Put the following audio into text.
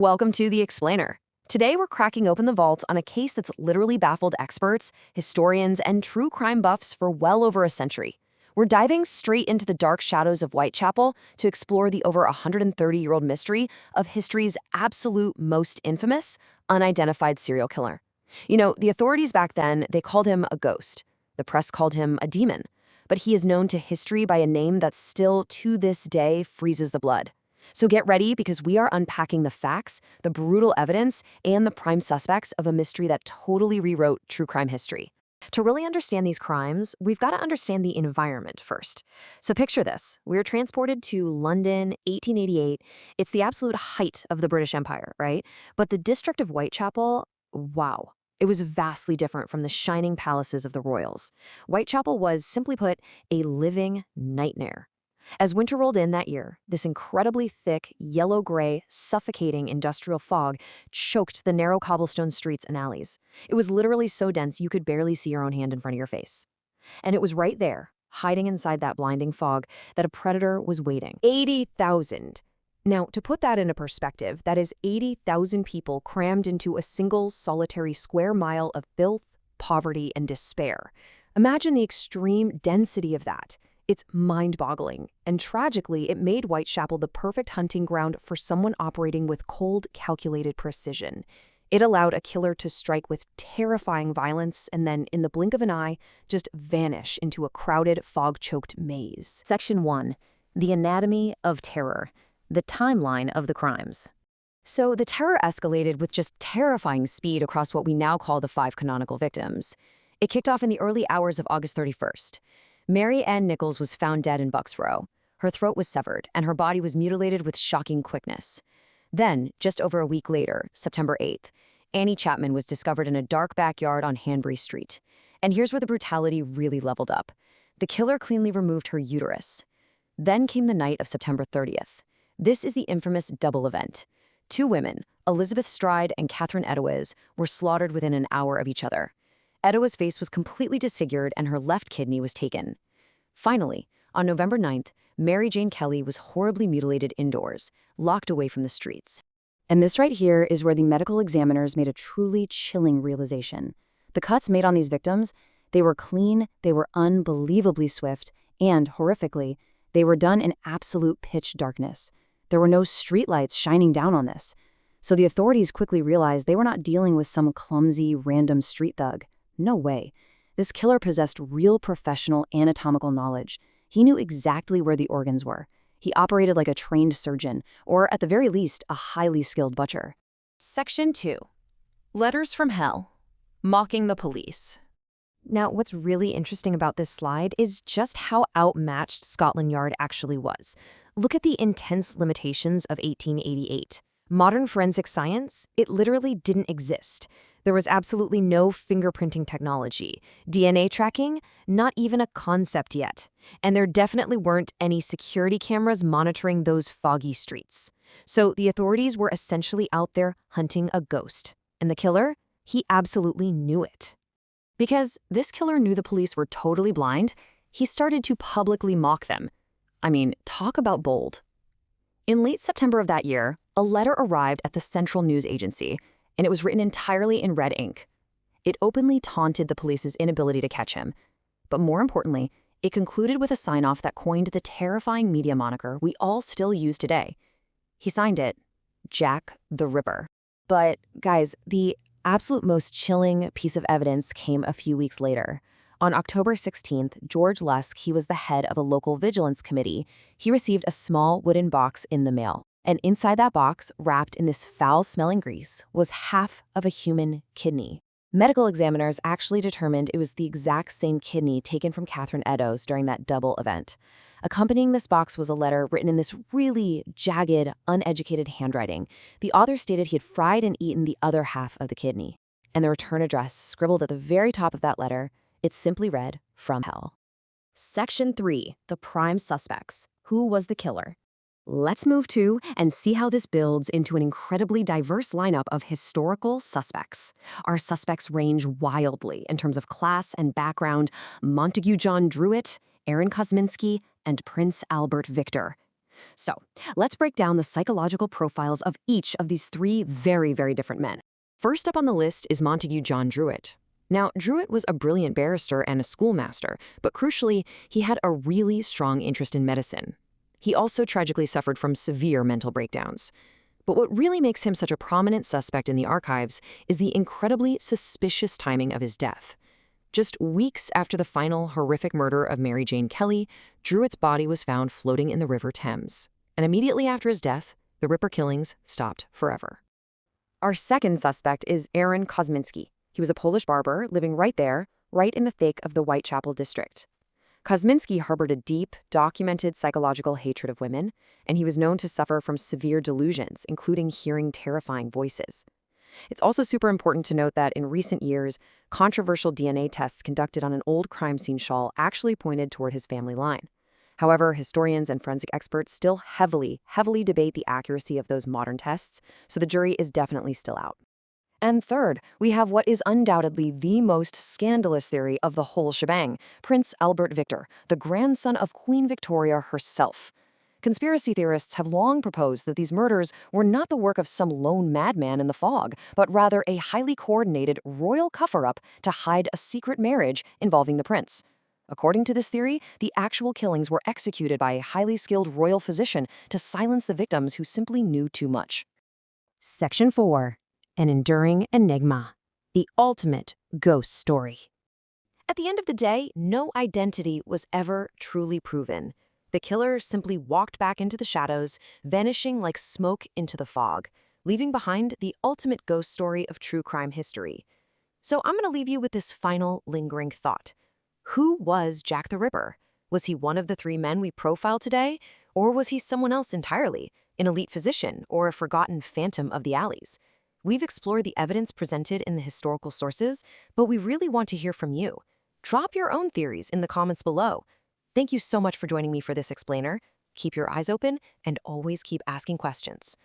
Welcome to The Explainer. Today we're cracking open the vault on a case that's literally baffled experts, historians, and true crime buffs for well over a century. We're diving straight into the dark shadows of Whitechapel to explore the over 130-year-old mystery of history's absolute most infamous, unidentified serial killer. You know, the authorities back then, they called him a ghost. The press called him a demon. But he is known to history by a name that still, to this day, freezes the blood. So get ready because we are unpacking the facts, the brutal evidence, and the prime suspects of a mystery that totally rewrote true crime history. To really understand these crimes, we've got to understand the environment first. So picture this. We're transported to London, 1888. It's the absolute height of the British Empire, right? But the district of Whitechapel, wow. It was vastly different from the shining palaces of the royals. Whitechapel was, simply put, a living nightmare. As winter rolled in that year, this incredibly thick, yellow-gray, suffocating industrial fog choked the narrow cobblestone streets and alleys. It was literally so dense you could barely see your own hand in front of your face. And it was right there, hiding inside that blinding fog, that a predator was waiting. 80,000. Now, to put that into perspective, that is 80,000 people crammed into a single solitary square mile of filth, poverty, and despair. Imagine the extreme density of that. It's mind-boggling, and tragically, it made Whitechapel the perfect hunting ground for someone operating with cold, calculated precision. It allowed a killer to strike with terrifying violence and then, in the blink of an eye, just vanish into a crowded, fog-choked maze. Section 1. The Anatomy of Terror. The timeline of the crimes. So the terror escalated with just terrifying speed across what we now call the 5 canonical victims. It kicked off in the early hours of August 31st. Mary Ann Nichols was found dead in Bucks Row. Her throat was severed, and her body was mutilated with shocking quickness. Then, just over a week later, September 8th, Annie Chapman was discovered in a dark backyard on Hanbury Street. And here's where the brutality really leveled up. The killer cleanly removed her uterus. Then came the night of September 30th. This is the infamous double event. 2 women, Elizabeth Stride and Catherine Eddowes, were slaughtered within an hour of each other. Eddowes' face was completely disfigured and her left kidney was taken. Finally, on November 9th, Mary Jane Kelly was horribly mutilated indoors, locked away from the streets. And this right here is where the medical examiners made a truly chilling realization. The cuts made on these victims, they were clean, they were unbelievably swift, and, horrifically, they were done in absolute pitch darkness. There were no streetlights shining down on this. So the authorities quickly realized they were not dealing with some clumsy, random street thug. No way. This killer possessed real professional anatomical knowledge. He knew exactly where the organs were. He operated like a trained surgeon, or at the very least, a highly skilled butcher. Section 2. Letters from Hell. Mocking the police. Now, what's really interesting about this slide is just how outmatched Scotland Yard actually was. Look at the intense limitations of 1888. Modern forensic science, it literally didn't exist. There was absolutely no fingerprinting technology. DNA tracking, not even a concept yet. And there definitely weren't any security cameras monitoring those foggy streets. So the authorities were essentially out there hunting a ghost. And the killer, he absolutely knew it. Because this killer knew the police were totally blind, he started to publicly mock them. I mean, talk about bold. In late September of that year, a letter arrived at the Central News Agency, and it was written entirely in red ink. It openly taunted the police's inability to catch him. But more importantly, it concluded with a sign-off that coined the terrifying media moniker we all still use today. He signed it, Jack the Ripper. But, guys, the absolute most chilling piece of evidence came a few weeks later. On October 16th, George Lusk, he was the head of a local vigilance committee. He received a small wooden box in the mail. And inside that box, wrapped in this foul-smelling grease, was half of a human kidney. Medical examiners actually determined it was the exact same kidney taken from Catherine Eddowes during that double event. Accompanying this box was a letter written in this really jagged, uneducated handwriting. The author stated he had fried and eaten the other half of the kidney. And the return address scribbled at the very top of that letter, it simply read, From Hell. Section 3. The Prime Suspects. Who was the killer? Let's move to and see how this builds into an incredibly diverse lineup of historical suspects. Our suspects range wildly in terms of class and background. Montague John Druitt, Aaron Kosminski, and Prince Albert Victor. So, let's break down the psychological profiles of each of these three very, very different men. First up on the list is Montague John Druitt. Now, Druitt was a brilliant barrister and a schoolmaster, but crucially, he had a really strong interest in medicine. He also tragically suffered from severe mental breakdowns. But what really makes him such a prominent suspect in the archives is the incredibly suspicious timing of his death. Just weeks after the final horrific murder of Mary Jane Kelly, Druitt's body was found floating in the River Thames. And immediately after his death, the Ripper killings stopped forever. Our second suspect is Aaron Kosminski. He was a Polish barber living right there, right in the thick of the Whitechapel district. Kosminski harbored a deep, documented psychological hatred of women, and he was known to suffer from severe delusions, including hearing terrifying voices. It's also super important to note that in recent years, controversial DNA tests conducted on an old crime scene shawl actually pointed toward his family line. However, historians and forensic experts still heavily debate the accuracy of those modern tests, so the jury is definitely still out. And third, we have what is undoubtedly the most scandalous theory of the whole shebang, Prince Albert Victor, the grandson of Queen Victoria herself. Conspiracy theorists have long proposed that these murders were not the work of some lone madman in the fog, but rather a highly coordinated royal cover-up to hide a secret marriage involving the prince. According to this theory, the actual killings were executed by a highly skilled royal physician to silence the victims who simply knew too much. Section 4. An enduring enigma. The ultimate ghost story. At the end of the day, no identity was ever truly proven. The killer simply walked back into the shadows, vanishing like smoke into the fog, leaving behind the ultimate ghost story of true crime history. So I'm going to leave you with this final lingering thought. Who was Jack the Ripper? Was he one of the three men we profiled today? Or was he someone else entirely, an elite physician or a forgotten phantom of the alleys? We've explored the evidence presented in the historical sources, but we really want to hear from you. Drop your own theories in the comments below. Thank you so much for joining me for this explainer. Keep your eyes open and always keep asking questions.